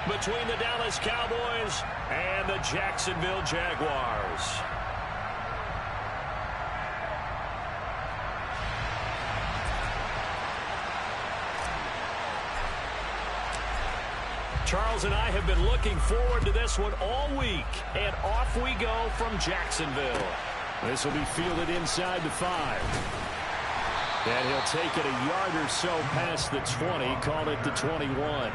between the Dallas Cowboys and the Jacksonville Jaguars. Charles and I have been looking forward to this one all week, and off we go from Jacksonville. This will be fielded inside the 5. And he'll take it a yard or so past the 20, call it the 21.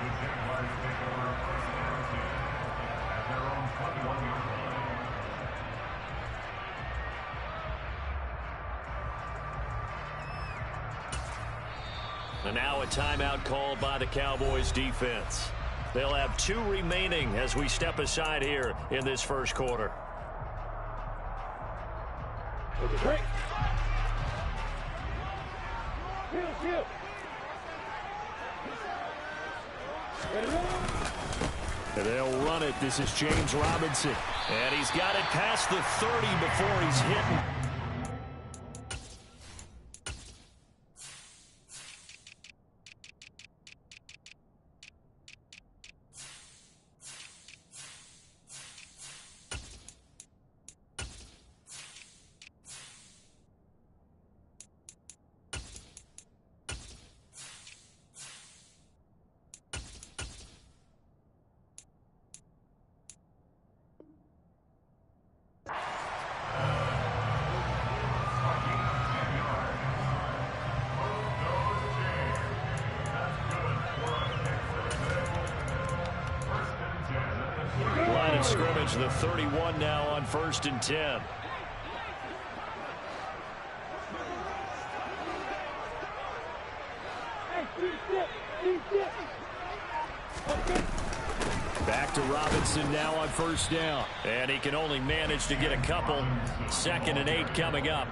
And now a timeout called by the Cowboys defense. They'll have 2 remaining as we step aside here in this first quarter. Break. And they'll run it. This is James Robinson. And he's got it past the 30 before he's hit. Line of scrimmage, the 31 now on 1st and 10. Back to Robinson now on 1st down. And he can only manage to get a couple. 2nd and 8 coming up.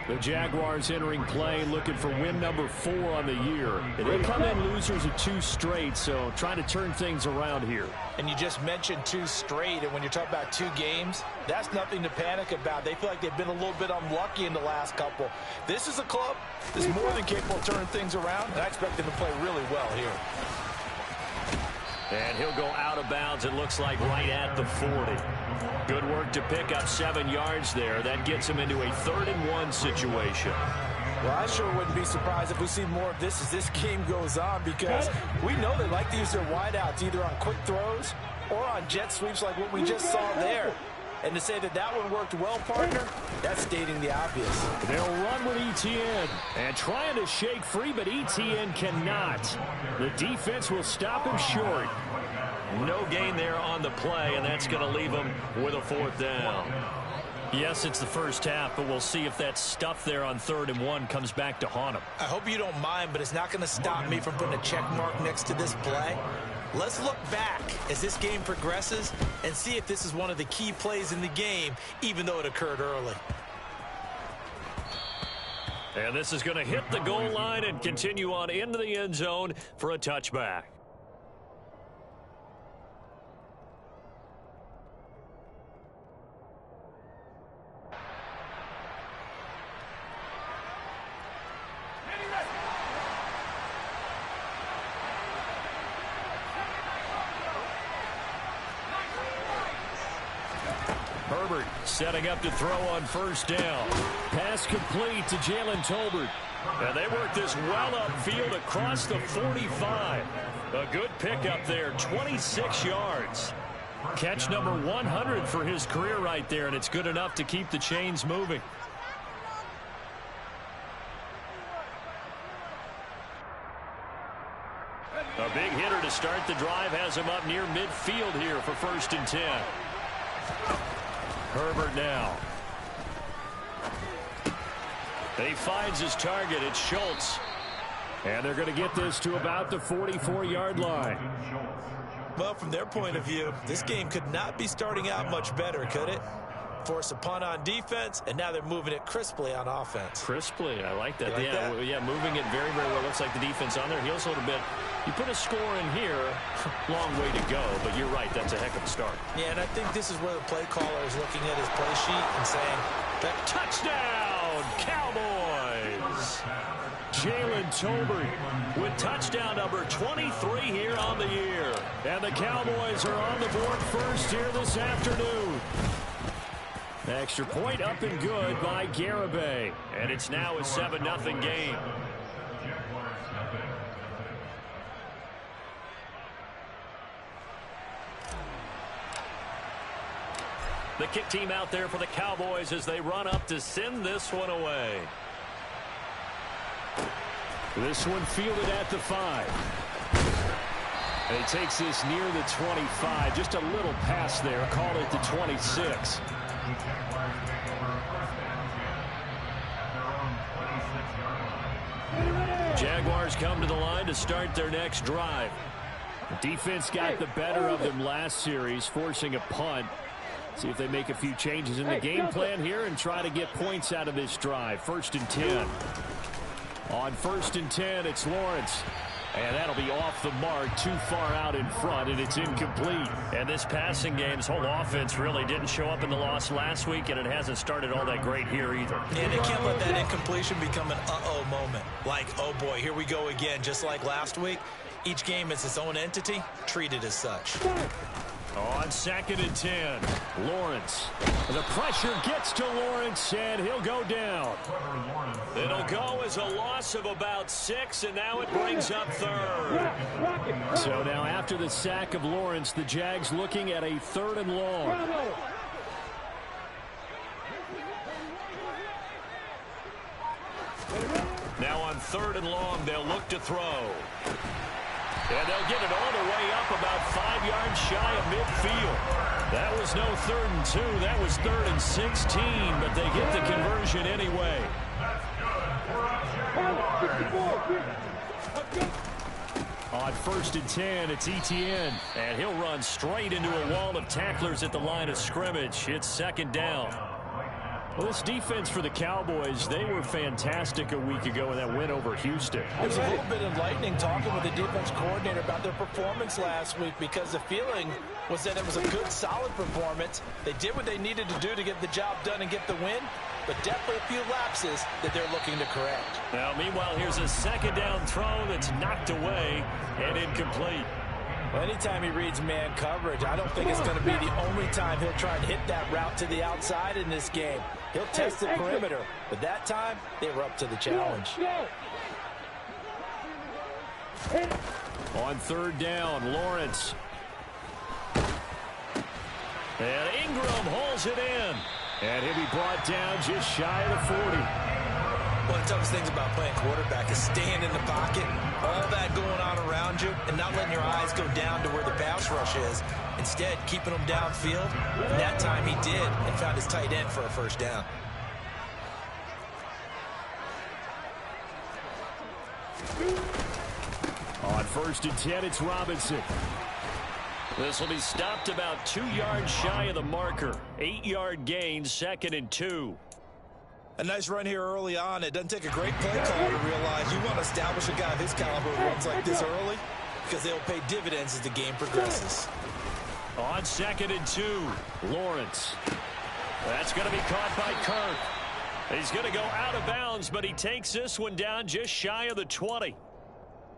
The Jaguars entering play looking for win number 4 on the year. They'll come in losers of 2 straight, so trying to turn things around here. And you just mentioned 2 straight, and when you're talking about 2 games, that's nothing to panic about. They feel like they've been a little bit unlucky in the last couple. This is a club that's more than capable of turning things around, and I expect them to play really well here. And he'll go out of bounds, it looks like, right at the 40. Good work to pick up 7 yards there. That gets him into a 3rd and 1 situation. Well, I sure wouldn't be surprised if we see more of this as this game goes on, because we know they like to use their wideouts either on quick throws or on jet sweeps like what we just saw there. And to say that that one worked well, partner, that's stating the obvious. They'll run with Etienne and trying to shake free, but Etienne cannot. The defense will stop him short. No gain there on the play, and that's going to leave him with a 4th down. Yes, it's the first half, but we'll see if that stuff there on 3rd and 1 comes back to haunt him. I hope you don't mind, but it's not going to stop me from putting a check mark next to this play. Let's look back as this game progresses and see if this is one of the key plays in the game, even though it occurred early. And this is going to hit the goal line and continue on into the end zone for a touchback. Herbert setting up to throw on 1st down. Pass complete to Jalen Tolbert. And they work this well upfield across the 45. A good pickup there, 26 yards. Catch number 100 for his career right there, and it's good enough to keep the chains moving. A big hitter to start the drive has him up near midfield here for 1st and 10. Herbert now. He finds his target. It's Schultz. And they're going to get this to about the 44-yard line. Well, from their point of view, this game could not be starting out much better, could it? Force a punt on defense, and now they're moving it crisply on offense. Crisply, I like that. Like yeah, that? Yeah, moving it very, very well. Looks like the defense on their heels a little bit. You put a score in here, long way to go, but you're right, that's a heck of a start. Yeah, and I think this is where the play caller is looking at his play sheet and saying, that touchdown, Cowboys! Jalen Tolbert with touchdown number 23 here on the year. And the Cowboys are on the board first here this afternoon. Extra point up and good by Garibay. And it's now a 7-0 game. The kick team out there for the Cowboys as they run up to send this one away. This one fielded at the 5. And he takes this near the 25. Just a little pass there. Call it the 26. Jaguars come to the line to start their next drive. The defense got the better of them last series, forcing a punt. See if they make a few changes in the game plan here and try to get points out of this drive. 1st and 10. On 1st and 10, it's Lawrence. And that'll be off the mark, too far out in front, and it's incomplete. And this passing game's whole offense really didn't show up in the loss last week, and it hasn't started all that great here either. And they can't let that incompletion become an uh-oh moment. Like, oh boy, here we go again, just like last week. Each game is its own entity, treated as such. On 2nd and 10, Lawrence. The pressure gets to Lawrence, and he'll go down. It'll go as a loss of about 6, and now it brings up 3rd. So now after the sack of Lawrence, the Jags looking at a 3rd and long. Now on 3rd and long, they'll look to throw. And they'll get it all the way up about 5 yards shy of midfield. That was no 3rd and 2. That was 3rd and 16, but they get the conversion anyway. On 1st and 10, it's Etienne. And he'll run straight into a wall of tacklers at the line of scrimmage. It's 2nd down. Well, this defense for the Cowboys, they were fantastic a week ago in that win over Houston. It was a little bit enlightening talking with the defense coordinator about their performance last week, because the feeling was that it was a good, solid performance. They did what they needed to do to get the job done and get the win, but definitely a few lapses that they're looking to correct. Now, meanwhile, here's a 2nd down throw that's knocked away and incomplete. Well, anytime he reads man coverage, I don't think it's going to be the only time he'll try and hit that route to the outside in this game. He'll test the perimeter, but that time they were up to the challenge. On 3rd down, Lawrence. And Ingram holds it in. And he'll be brought down just shy of the 40. One of the toughest things about playing quarterback is staying in the pocket, all that going on around you, and not letting your eyes go down to where the pass rush is. Instead, keeping them downfield. And that time he did, and found his tight end for a 1st down. On 1st and 10, it's Robinson. This will be stopped about 2 yards shy of the marker. 8-yard gain, 2nd and 2. A nice run here early on. It doesn't take a great play call to realize you want to establish a guy of his caliber who runs like this early, because they'll pay dividends as the game progresses. On 2nd and 2, Lawrence. That's going to be caught by Kirk. He's going to go out of bounds, but he takes this one down just shy of the 20.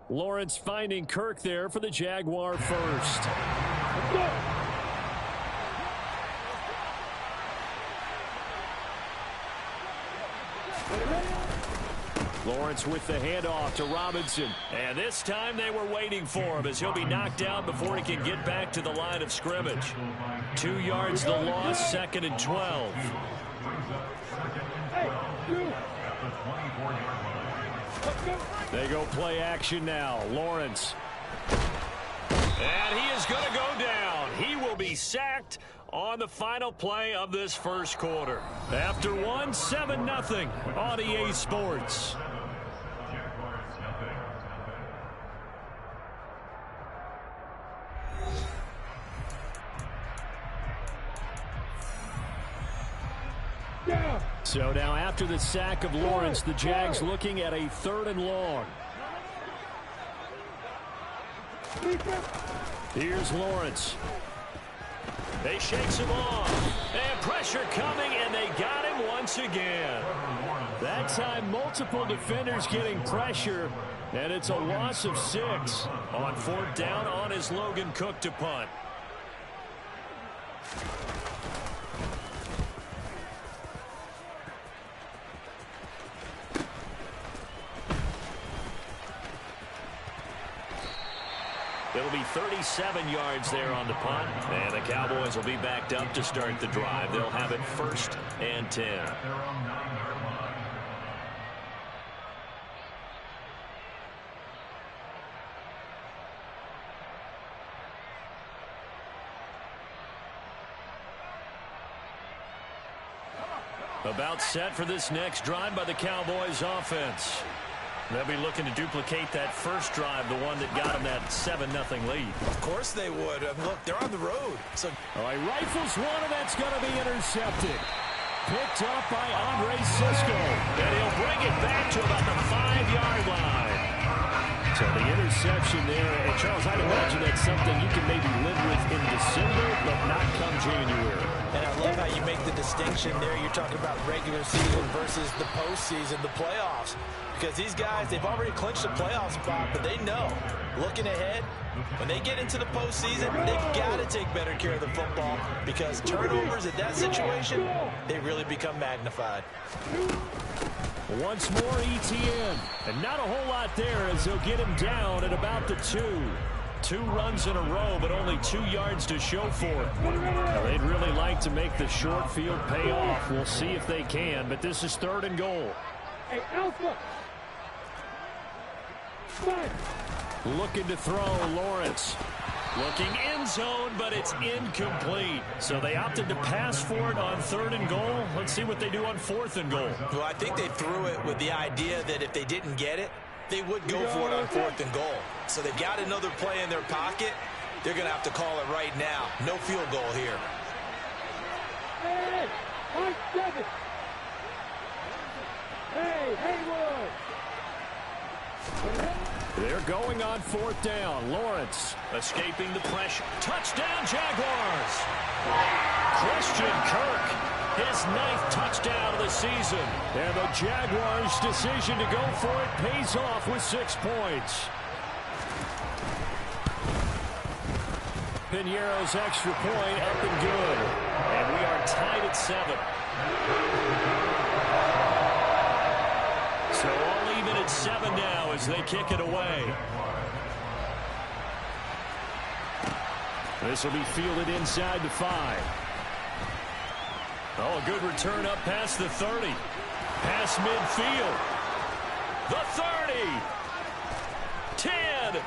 Lawrence finding Kirk there for the Jaguar 1st. Lawrence with the handoff to Robinson. And this time they were waiting for him, as he'll be knocked out before he can get back to the line of scrimmage. 2 yards the loss, 2nd and 12. They go play action now. Lawrence. And he is going to go down. He will be sacked on the final play of this 1st quarter. After one, 7-0 on EA Sports. So now after the sack of Lawrence, the Jags looking at a 3rd and long. Here's Lawrence. They shakes him off. And pressure coming, and they got him him once again. That time, multiple defenders getting pressure, and it's a loss of 6. On 4th down on is Logan Cook to punt. It'll be 37 yards there on the punt, and the Cowboys will be backed up to start the drive. They'll have it 1st and 10. About set for this next drive by the Cowboys offense. They'll be looking to duplicate that first drive, the one that got them that 7-0 lead. Of course they would. Look, they're on the road. So, all right, rifles one, and that's going to be intercepted. Picked up by Andre Cisco. And he'll bring it back to about the 5-yard line. So the interception there. And Charles, I'd imagine that's something you can maybe live with in December, but not come January. And I love how you make the distinction there. You're talking about regular season versus the postseason, the playoffs. Because these guys, they've already clinched a playoff spot, but they know, looking ahead, when they get into the postseason, they've got to take better care of the football because turnovers in that situation, they really become magnified. Once more, ETN. And not a whole lot there as they'll get him down at about the 2. 2 runs in a row, but only 2 yards to show for it. Now, they'd really like to make the short field pay off. We'll see if they can, but this is 3rd and goal. Hey, Alpha. Looking to throw, Lawrence. Looking end zone, but it's incomplete. So they opted to pass for it on 3rd and goal. Let's see what they do on 4th and goal. Well, I think they threw it with the idea that if they didn't get it, they would go for it on 4th and goal. So they've got another play in their pocket. They're going to have to call it right now. No field goal here. Hey, Mike Davis. Hey, Haywood. They're going on 4th down. Lawrence escaping the pressure. Touchdown, Jaguars. Christian Kirk, his 9th touchdown of the season. And the Jaguars' decision to go for it pays off with 6 points. Piñeiro's extra point up and good. And we are tied at 7. So all even at 7 now as they kick it away. This will be fielded inside the 5. Oh, a good return up past the 30. Past midfield. The 30. 10.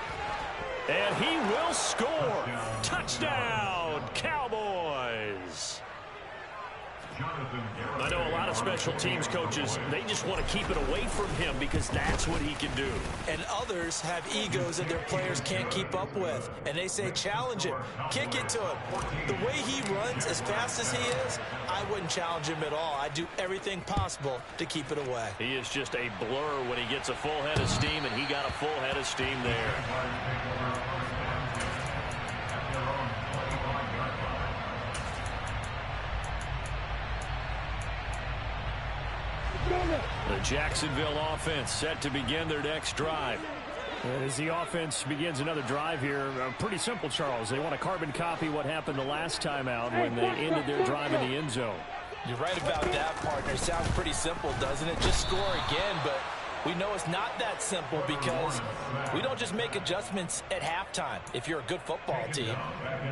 And he will score. Touchdown, Cowboys. I know a lot of special teams coaches, they just want to keep it away from him because that's what he can do. And others have egos that their players can't keep up with. And they say, challenge him, kick it to him. The way he runs as fast as he is, I wouldn't challenge him at all. I'd do everything possible to keep it away. He is just a blur when he gets a full head of steam, and he got a full head of steam there. The Jacksonville offense set to begin their next drive. And as the offense begins another drive here, pretty simple, Charles. They want to carbon copy what happened the last time out when they ended their drive in the end zone. You're right about that, partner. Sounds pretty simple, doesn't it? Just score again, but we know it's not that simple because we don't just make adjustments at halftime. If you're a good football team,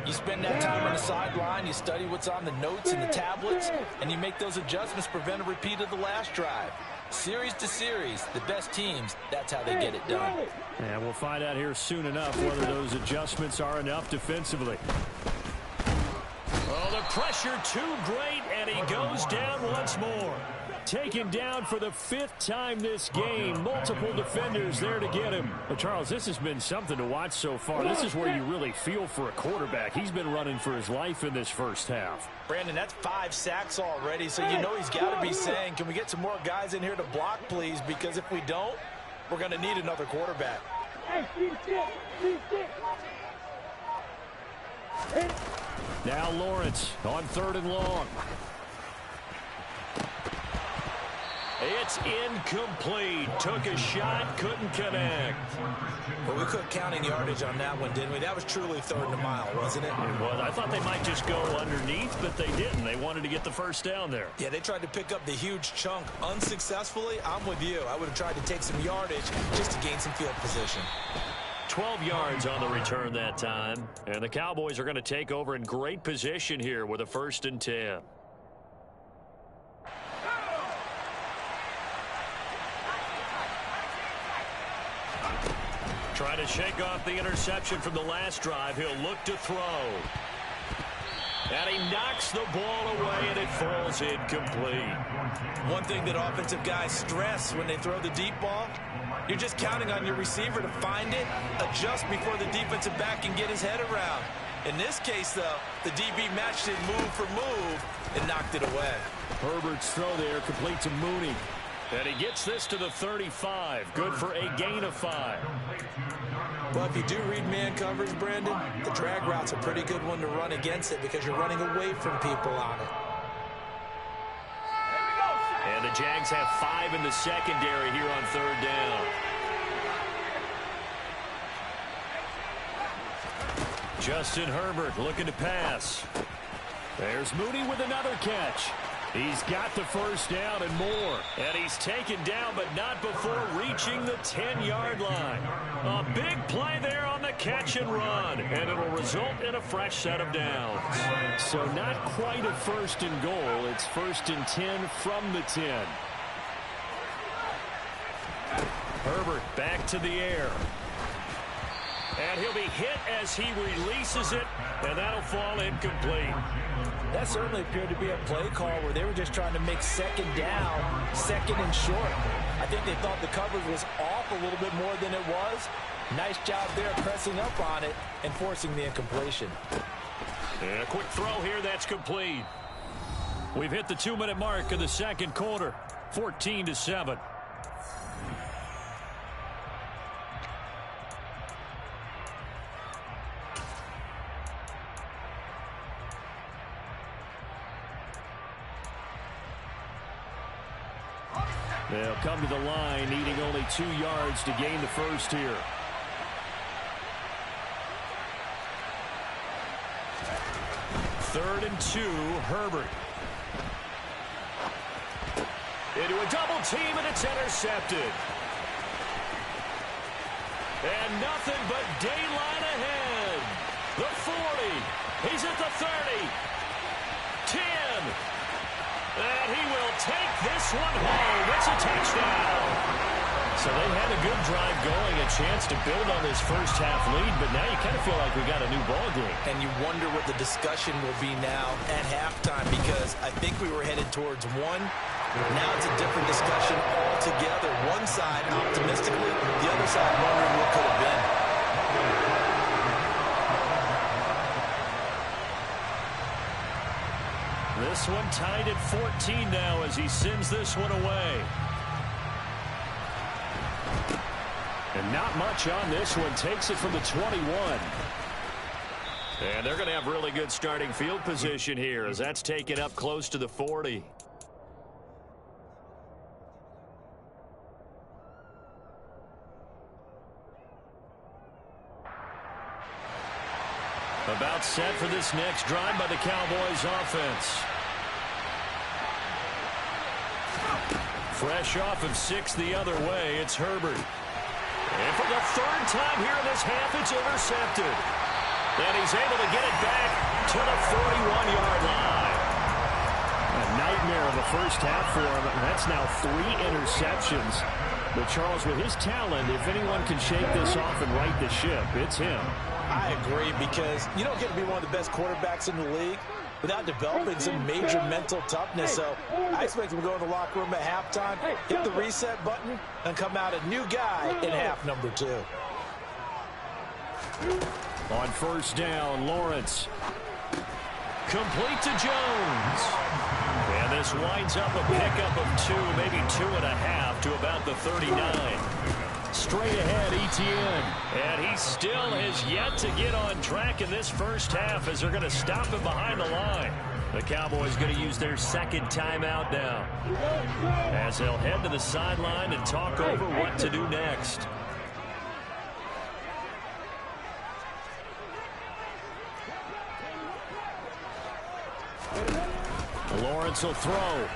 you spend that time on the sideline, you study what's on the notes and the tablets, and you make those adjustments, prevent a repeat of the last drive. Series to series, the best teams, that's how they get it done. And we'll find out here soon enough whether those adjustments are enough defensively. Oh, the pressure too great, and he goes down once more. Taken down for the 5th time this game. Multiple defenders there to get him. But Charles, this has been something to watch so far. This is where you really feel for a quarterback. He's been running for his life in this first half. Brandon, that's 5 sacks already, so you know he's got to be saying, can we get some more guys in here to block, please? Because if we don't, we're going to need another quarterback. Now Lawrence on 3rd and long. It's incomplete. Took a shot, couldn't connect. Well, we quit counting yardage on that one, didn't we? That was truly 3rd and a mile, wasn't it? It was. I thought they might just go underneath, but they didn't. They wanted to get the first down there. Yeah, they tried to pick up the huge chunk unsuccessfully. I'm with you. I would have tried to take some yardage just to gain some field position. 12 yards on the return that time. And the Cowboys are going to take over in great position here with a 1st and 10. Trying to shake off the interception from the last drive. He'll look to throw. And he knocks the ball away, and it falls incomplete. One thing that offensive guys stress when they throw the deep ball, you're just counting on your receiver to find it, adjust before the defensive back can get his head around. In this case, though, the DB matched it move for move and knocked it away. Herbert's throw there complete to Mooney. And he gets this to the 35. Good for a gain of 5. Well, if you do read man coverage, Brandon, the drag route's a pretty good one to run against it because you're running away from people on it. And the Jags have 5 in the secondary here on 3rd down. Justin Herbert looking to pass. There's Mooney with another catch. He's got the first down and more. And he's taken down, but not before reaching the 10-yard line. A big play there on the catch and run. And it'll result in a fresh set of downs. So not quite a 1st and goal. It's 1st and 10 from the 10. Herbert back to the air. And he'll be hit as he releases it. And that'll fall incomplete. That certainly appeared to be a play call where they were just trying to make 2nd down, 2nd and short. I think they thought the coverage was off a little bit more than it was. Nice job there pressing up on it and forcing the incompletion. And a quick throw here that's complete. We've hit the 2-minute mark of the 2nd quarter, 14-7. They'll come to the line, needing only 2 yards to gain the first here. Third and 2, Herbert. Into a double team, and it's intercepted. And nothing but daylight ahead. The 40. He's at the 30. 10. And he will take this one home. It's a touchdown. So they had a good drive going, a chance to build on this first half lead, but now you kind of feel like we got a new ball game. And you wonder what the discussion will be now at halftime, because I think we were headed towards one. Now it's a different discussion altogether. One side optimistically, the other side wondering what could have been. This one tied at 14 now as he sends this one away. And not much on this one. Takes it from the 21. And they're going to have really good starting field position here as that's taken up close to the 40. About set for this next drive by the Cowboys offense. Fresh off of 6 the other way, it's Herbert. And for the 3rd time here in this half, it's intercepted. And he's able to get it back to the 41-yard line. A nightmare of a first half for him. That's now 3 interceptions. But Charles, with his talent, if anyone can shake this off and right the ship, it's him. I agree, because you don't get to be one of the best quarterbacks in the league without developing some major mental toughness. So I expect him to go in the locker room at halftime, hit the reset button, and come out a new guy in half number 2. On first down, Lawrence. Complete to Jones. And this winds up a pickup of 2, maybe 2.5 to about the 39. Straight ahead, Etienne. And he still has yet to get on track in this first half as they're going to stop him behind the line. The Cowboys going to use their second timeout now, as they'll head to the sideline and talk over what to do next. Lawrence will throw.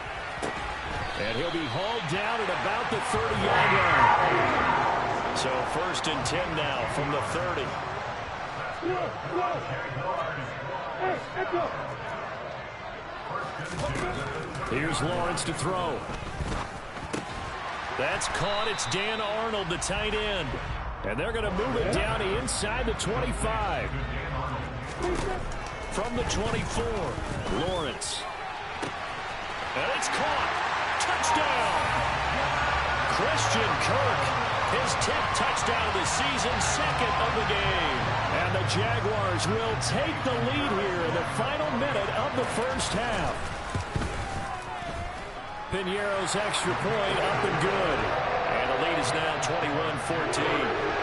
And he'll be hauled down at about the 30-yard line. So 1st and 10 now from the 30. Here's Lawrence to throw. That's caught. It's Dan Arnold, the tight end. And they're going to move it down inside the 25. From the 24, Lawrence. And it's caught. Touchdown! Christian Kirk, his 10th touchdown of the season, 2nd of the game. And the Jaguars will take the lead here in the final minute of the first half. Piñeiro's extra point up and good. And the lead is now 21-14.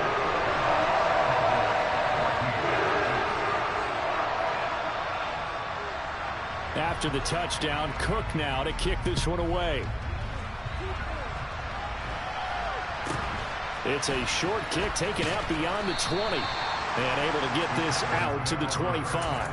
After the touchdown, Cook now to kick this one away. It's a short kick taken out beyond the 20 and able to get this out to the 25.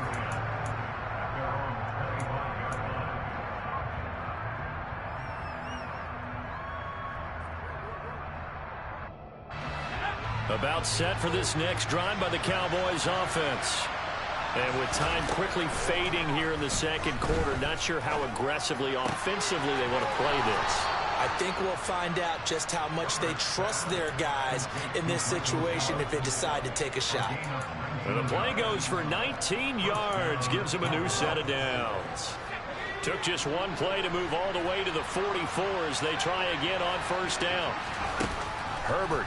About set for this next drive by the Cowboys offense. And with time quickly fading here in the second quarter, not sure how aggressively, offensively they want to play this. I think we'll find out just how much they trust their guys in this situation if they decide to take a shot. And the play goes for 19 yards, gives them a new set of downs. Took just one play to move all the way to the 44 as they try again on 1st down. Herbert.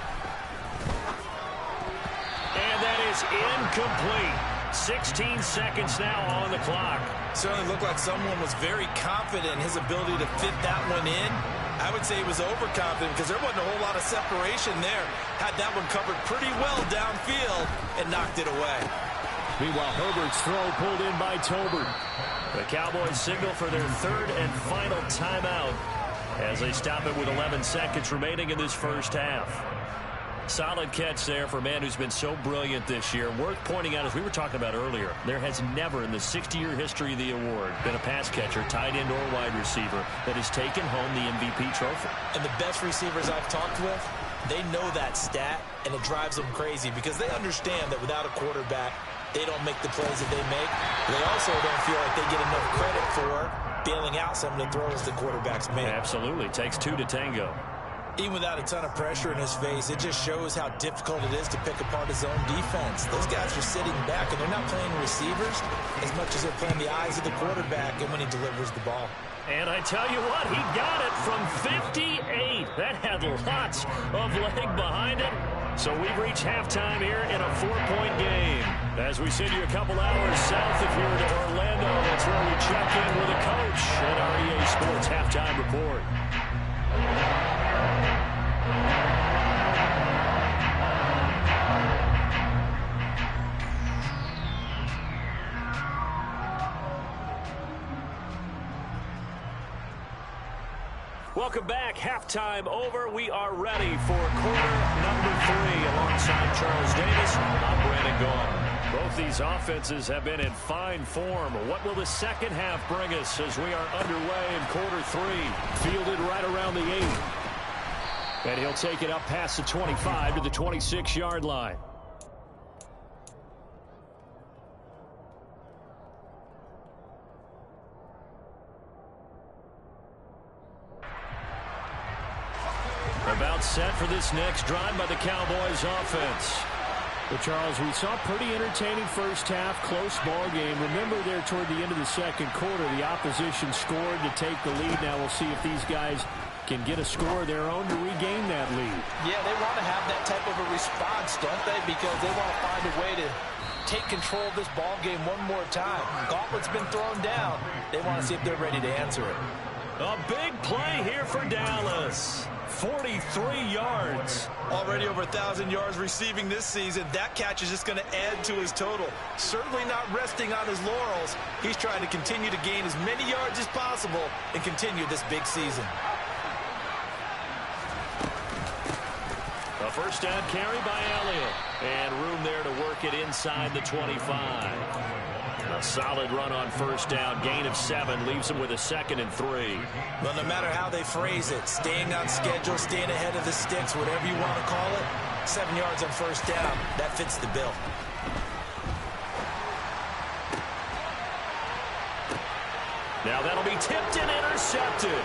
And that is incomplete. 16 seconds now on the clock. Certainly looked like someone was very confident in his ability to fit that one in. I would say he was overconfident because there wasn't a whole lot of separation there. Had that one covered pretty well downfield and knocked it away. Meanwhile, Herbert's throw pulled in by Tolbert. The Cowboys signal for their 3rd and final timeout as they stop it with 11 seconds remaining in this first half. Solid catch there for a man who's been so brilliant this year. Worth pointing out, as we were talking about earlier, there has never in the 60-year history of the award been a pass catcher, tight end or wide receiver that has taken home the MVP trophy. And the best receivers I've talked with, they know that stat, and it drives them crazy because they understand that without a quarterback, they don't make the plays that they make. They also don't feel like they get enough credit for bailing out some of the throws the quarterbacks make. Absolutely. Takes 2 to tango. Even without a ton of pressure in his face, it just shows how difficult it is to pick apart his own defense. Those guys are sitting back, and they're not playing receivers as much as they're playing the eyes of the quarterback and when he delivers the ball. And I tell you what, he got it from 58. That had lots of leg behind it. So we've reached halftime here in a 4-point game. As we send you a couple hours south of here to Orlando, that's where we check in with the coach at our EA Sports Halftime Report. Welcome back. Halftime over. We are ready for quarter number 3. Alongside Charles Davis, I'm Brandon Gaudin. Both these offenses have been in fine form. What will the second half bring us as we are underway in quarter 3? Fielded right around the 8. And he'll take it up past the 25 to the 26-yard line. About set for this next drive by the Cowboys offense. But Charles, we saw a pretty entertaining first half, close ball game. Remember there toward the end of the second quarter, the opposition scored to take the lead. Now we'll see if these guys can get a score of their own to regain that lead. Yeah, they want to have that type of a response, don't they? Because they want to find a way to take control of this ball game one more time. Gauntlet's been thrown down. They want to see if they're ready to answer it. A big play here for Dallas. 43 yards. Already over 1,000 yards receiving this season. That catch is just going to add to his total. Certainly not resting on his laurels. He's trying to continue to gain as many yards as possible and continue this big season. A first down carry by Elliott. And room there to work it inside the 25. A solid run on first down. Gain of 7 leaves him with a 2nd and 3. Well, no matter how they phrase it, staying on schedule, staying ahead of the sticks, whatever you want to call it, 7 yards on first down, that fits the bill. Now that'll be tipped and intercepted.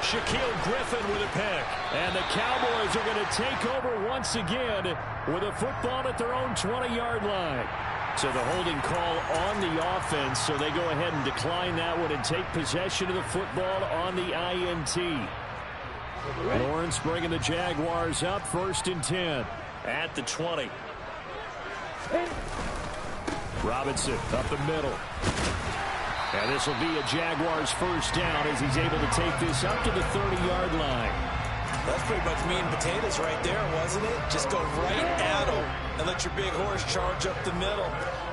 Shaquille Griffin with a pick. And the Cowboys are going to take over once again with a football at their own 20-yard line. So the holding call on the offense, so they go ahead and decline that one and take possession of the football on the INT. Lawrence bringing the Jaguars up, 1st and 10 at the 20. Robinson up the middle. And this will be a Jaguars first down as he's able to take this up to the 30-yard line. That's pretty much meat and potatoes right there, wasn't it? Just go right at him and let your big horse charge up the middle.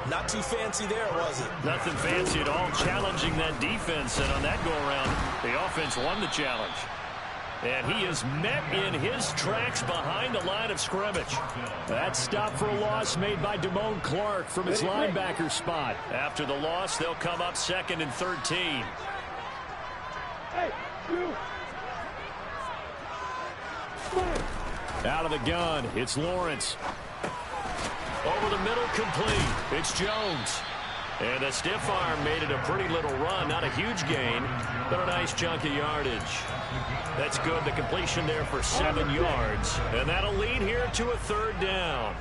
Not too fancy there, was it? Nothing fancy at all, challenging that defense. And on that go-around, the offense won the challenge. And he is met in his tracks behind the line of scrimmage. That stop for a loss made by Damone Clark from his linebacker spot. After the loss, they'll come up 2nd and 13. Hey, you. Out of the gun, it's Lawrence. Over the middle, complete. It's Jones. And a stiff arm made it a pretty little run. Not a huge gain, but a nice chunk of yardage. That's good. The completion there for 7 yards. And that'll lead here to a 3rd down.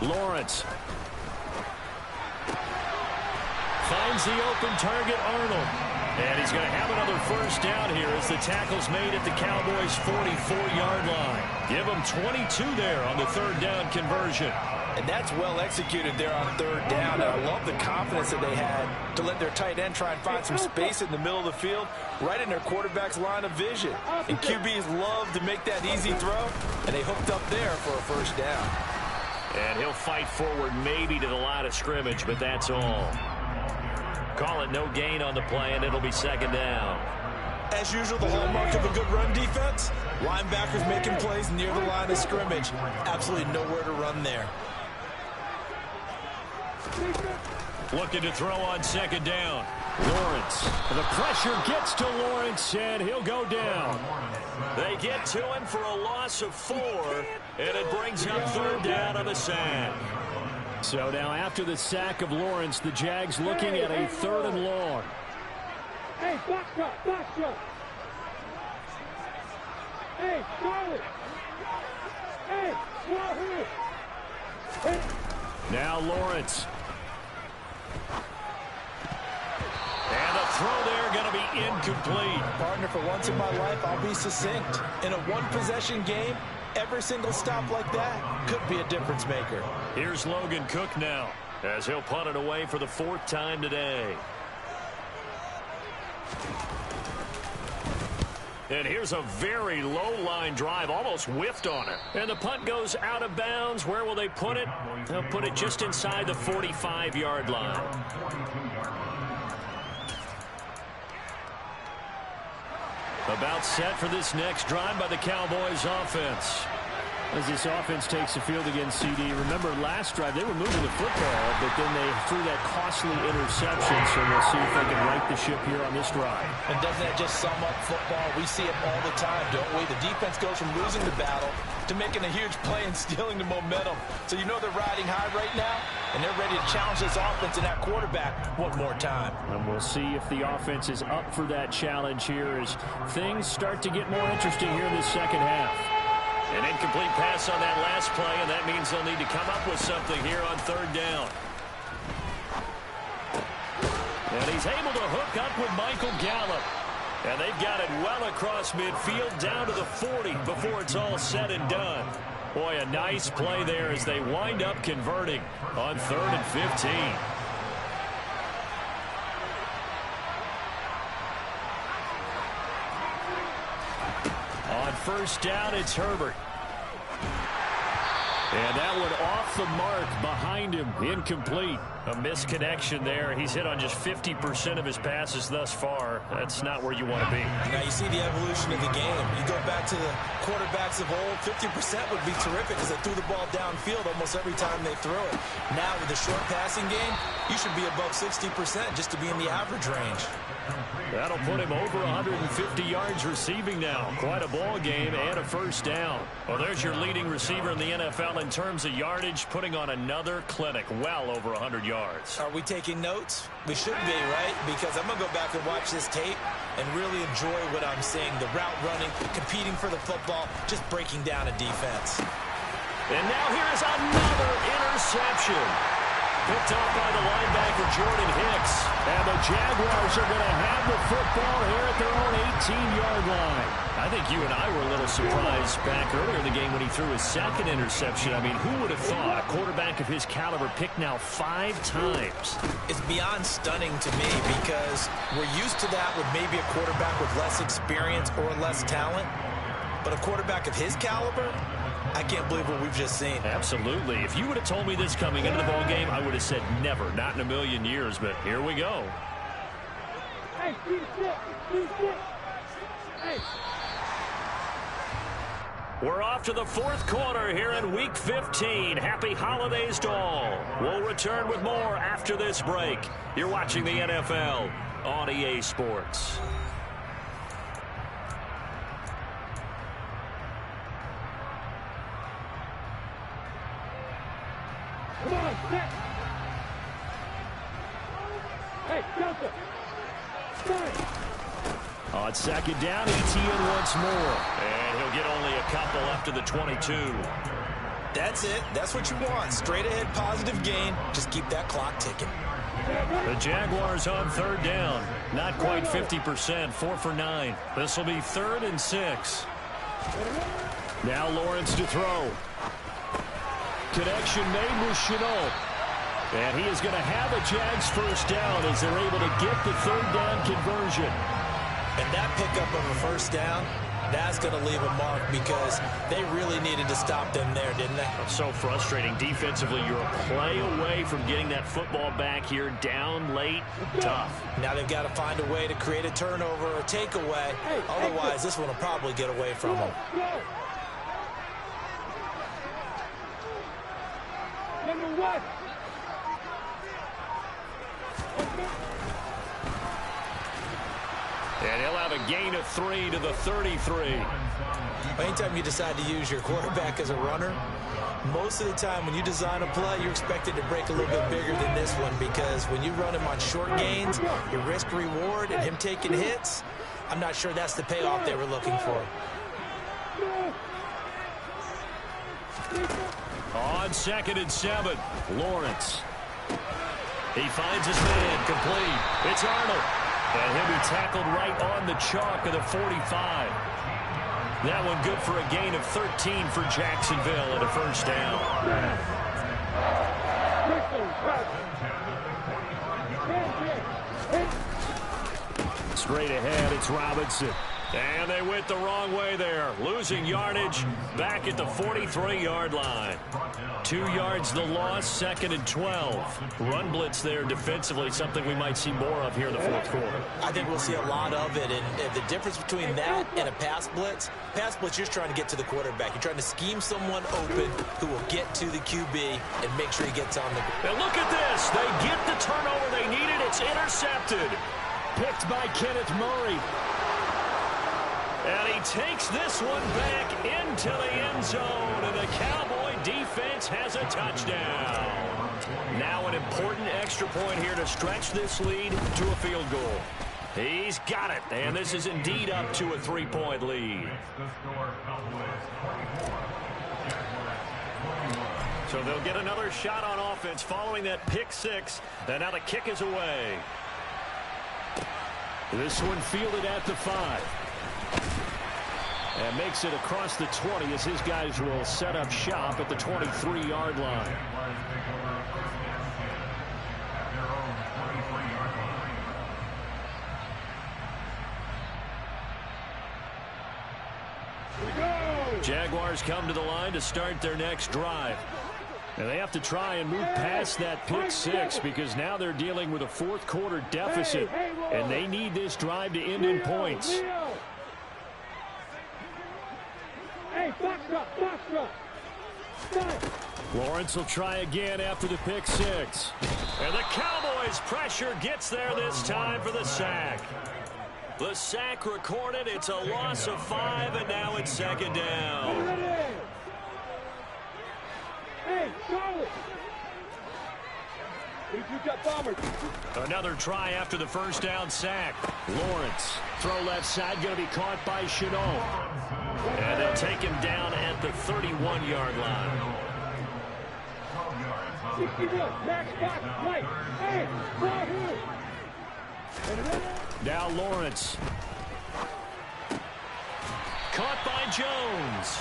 Lawrence finds the open target, Arnold. And he's going to have another first down here as the tackle's made at the Cowboys' 44-yard line. Give them 22 there on the 3rd down conversion. And that's well executed there on 3rd down. And I love the confidence that they had to let their tight end try and find some space in the middle of the field, right in their quarterback's line of vision. And QBs love to make that easy throw, and they hooked up there for a first down. And he'll fight forward maybe to the line of scrimmage, but that's all. Call it no gain on the play, and it'll be 2nd down. As usual, the hallmark of a good run defense, linebackers making plays near the line of scrimmage. Absolutely nowhere to run there. Looking to throw on 2nd down. Lawrence. The pressure gets to Lawrence, and he'll go down. They get to him for a loss of 4, and it brings up 3rd down on the sack. So now after the sack of Lawrence, the Jags looking at a 3rd and long. Hey, back up. Hey, Charlie. Hey, Wahoo. Hey. Now Lawrence. And the throw there going to be incomplete. Partner, for once in my life, I'll be succinct. In a one-possession game, every single stop like that could be a difference maker. Here's Logan Cook now as he'll punt it away for the 4th time today. And here's a very low line drive, almost whiffed on it. And the punt goes out of bounds. Where will they put it? They'll put it just inside the 45-yard line. About set for this next drive by the Cowboys offense. As this offense takes the field against CD. Remember, last drive, they were moving the football, but then they threw that costly interception, so we'll see if they can right the ship here on this drive. And doesn't that just sum up football? We see it all the time, don't we? The defense goes from losing the battle to making a huge play and stealing the momentum. So you know they're riding high right now, and they're ready to challenge this offense and that quarterback one more time. And we'll see if the offense is up for that challenge here as things start to get more interesting here in this second half. An incomplete pass on that last play, and that means they'll need to come up with something here on 3rd down. And he's able to hook up with Michael Gallup. And they've got it well across midfield down to the 40 before it's all said and done. Boy, a nice play there as they wind up converting on 3rd and 15. On 1st down, it's Herbert. And that one off the mark behind him, incomplete. A misconnection there. He's hit on just 50% of his passes thus far. That's not where you want to be. Now you see the evolution of the game. You go back to the quarterbacks of old, 50% would be terrific because they threw the ball downfield almost every time they throw it. Now with the short passing game, you should be above 60% just to be in the average range. That'll put him over 150 yards receiving now. Quite a ball game and a 1st down. Well, there's your leading receiver in the NFL in terms of yardage, putting on another clinic, well over 100 yards. Are we taking notes? We should be, right? Because I'm going to go back and watch this tape and really enjoy what I'm seeing. The route running, competing for the football, just breaking down a defense. And now here's another interception. Picked up by the linebacker, Jordan Hicks. And the Jaguars are going to have the football here at their own 18-yard line. I think you and I were a little surprised back earlier in the game when he threw his 2nd interception. I mean, who would have thought a quarterback of his caliber picked now 5 times? It's beyond stunning to me because we're used to that with maybe a quarterback with less experience or less talent. But a quarterback of his caliber, I can't believe what we've just seen. Absolutely. If you would have told me this coming into the ball game, I would have said never, not in a million years. But here we go. Hey, hey. We're off to the 4th quarter here in Week 15. Happy holidays to all. We'll return with more after this break. You're watching the NFL on EA Sports. Come on, set. Hey, Delta. Stay. On 2nd down, Etienne once more. And he'll get only a couple up to the 22. That's it. That's what you want. Straight ahead, positive gain. Just keep that clock ticking. The Jaguars on 3rd down. Not quite 50%, 4 for 9. This will be 3rd and 6. Now Lawrence to throw. Connection made with Shenault. And he is going to have a Jags 1st down as they're able to get the 3rd down conversion. And that pickup of a 1st down, that's going to leave a mark because they really needed to stop them there, didn't they? So frustrating. Defensively, you're a play away from getting that football back here down late. Tough. Now they've got to find a way to create a turnover or takeaway. Otherwise, this one will probably get away from them. Number 1. And he'll have a gain of 3 to the 33. Anytime you decide to use your quarterback as a runner, most of the time when you design a play, you're expected to break a little bit bigger than this one because when you run him on short gains, your risk-reward and him taking hits, I'm not sure that's the payoff they were looking for. On 2nd and 7, Lawrence. He finds his man, complete. It's Arnold. And he'll be tackled right on the chalk of the 45. That one good for a gain of 13 for Jacksonville and a 1st down. Straight ahead, it's Robinson. And they went the wrong way there, losing yardage back at the 43-yard line. 2 yards the loss, 2nd and 12. Run blitz there defensively, something we might see more of here in the 4th quarter. I think we'll see a lot of it, and the difference between that and a pass blitz, you're just trying to get to the quarterback. You're trying to scheme someone open who will get to the QB and make sure he gets on the... And look at this. They get the turnover they needed. It's intercepted. Picked by Kenneth Murray. And he takes this one back into the end zone, and the Cowboy defense has a touchdown. Now an important extra point here to stretch this lead to a field goal. He's got it, and this is indeed up to a 3-point lead. So they'll get another shot on offense following that pick 6, and now the kick is away. This one fielded at the 5. And makes it across the 20 as his guys will set up shop at the 23-yard line. Jaguars come to the line to start their next drive. And they have to try and move past that pick six because now they're dealing with a fourth-quarter deficit, and they need this drive to end in points. Lawrence will try again after the pick six. And the Cowboys' pressure gets there this time for the sack. The sack recorded. It's a loss of 5, and now it's second down. Hey, Charlie! Another try after the first down sack. Lawrence, throw left side, going to be caught by Shenault. And they'll take him down at the 31-yard line. Now Lawrence. Caught by Jones.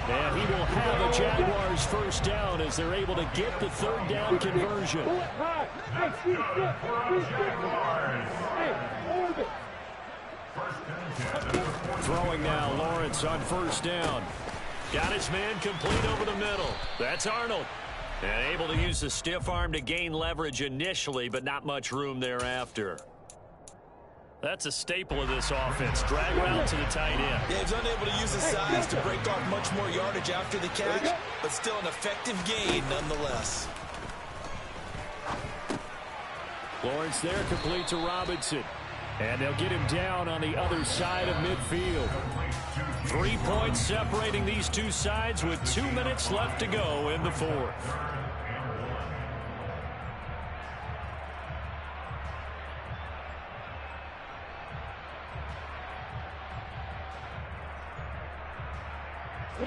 And he will have a Jaguars first down as they're able to get the third down conversion. Throwing now, Lawrence on first down. Got his man complete over the middle. That's Arnold. And able to use the stiff arm to gain leverage initially, but not much room thereafter. That's a staple of this offense. Drag route to the tight end. Yeah, he's unable to use his size to break off much more yardage after the catch, but still an effective gain nonetheless. Lawrence there, complete to Robinson. And they'll get him down on the other side of midfield. 3 points separating these two sides with 2 minutes left to go in the fourth.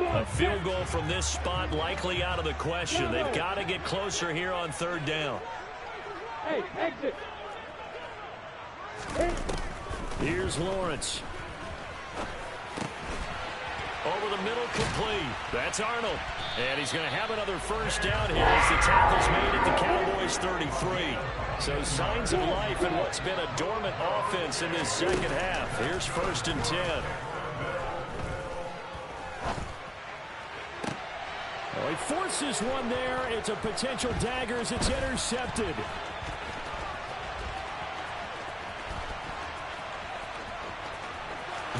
A field goal from this spot likely out of the question. They've got to get closer here on third down. Hey, exit. Here's Lawrence. Over the middle, complete. That's Arnold. And he's going to have another first down here as the tackle's made at the Cowboys' 33. So signs of life in what's been a dormant offense in this second half. Here's 1st and 10. Oh, he forces one there. It's a potential dagger as it's intercepted.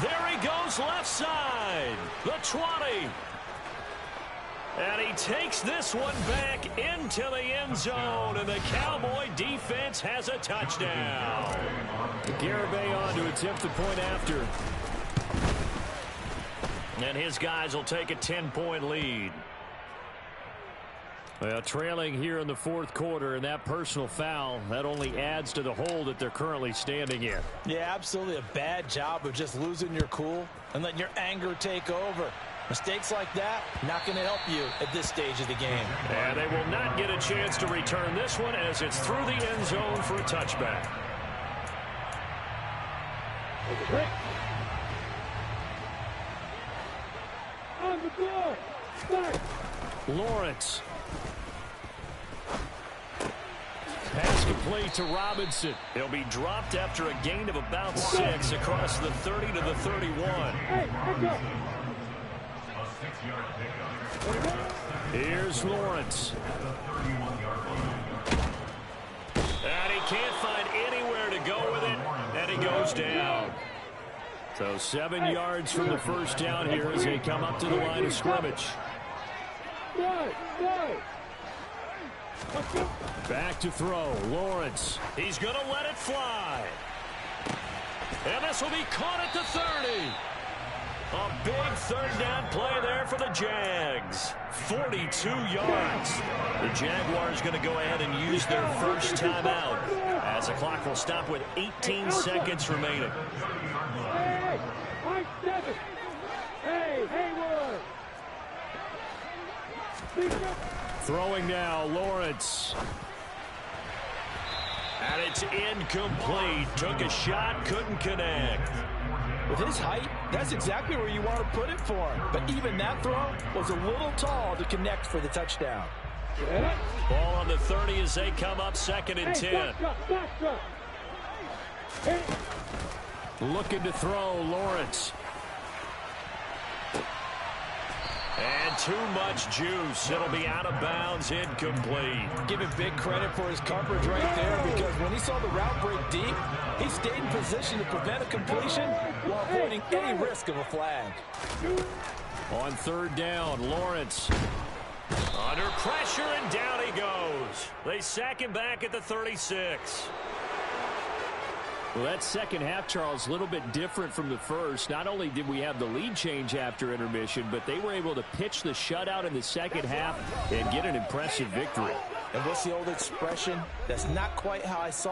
There he goes left side. The 20. And he takes this one back into the end zone. And the Cowboy defense has a touchdown. Garibay on to attempt the point after. And his guys will take a 10-point lead. Well, trailing here in the fourth quarter, and that personal foul, that only adds to the hole that they're currently standing in. Yeah, absolutely a bad job of just losing your cool and letting your anger take over. Mistakes like that, not going to help you at this stage of the game. And they will not get a chance to return this one as it's through the end zone for a touchback. On the floor. Start. Lawrence. Pass complete to Robinson. He'll be dropped after a gain of about 6 across the 30 to the 31. Here's Lawrence. And he can't find anywhere to go with it, and he goes down. So 7 yards from the first down here as they come up to the line of scrimmage. Back to throw. Lawrence. He's going to let it fly. And this will be caught at the 30. A big third down play there for the Jags. 42 yards. The Jaguars going to go ahead and use their first timeout as the clock will stop with 18 seconds remaining. Hey, Haywood. Throwing now, Lawrence. And it's incomplete. Took a shot, couldn't connect. With his height, that's exactly where you want to put it for him. But even that throw was a little tall to connect for the touchdown. Ball on the 30 as they come up 2nd and 10. Looking to throw, Lawrence. And too much juice. It'll be out of bounds, incomplete. Give him big credit for his coverage right there, because when he saw the route break deep, he stayed in position to prevent a completion while avoiding any risk of a flag. On 3rd down, Lawrence. Under pressure, and down he goes. They sack him back at the 36. Well, that second half, Charles, a little bit different from the first. Not only did we have the lead change after intermission, but they were able to pitch the shutout in the second half and get an impressive victory. And what's the old expression? That's not quite how I saw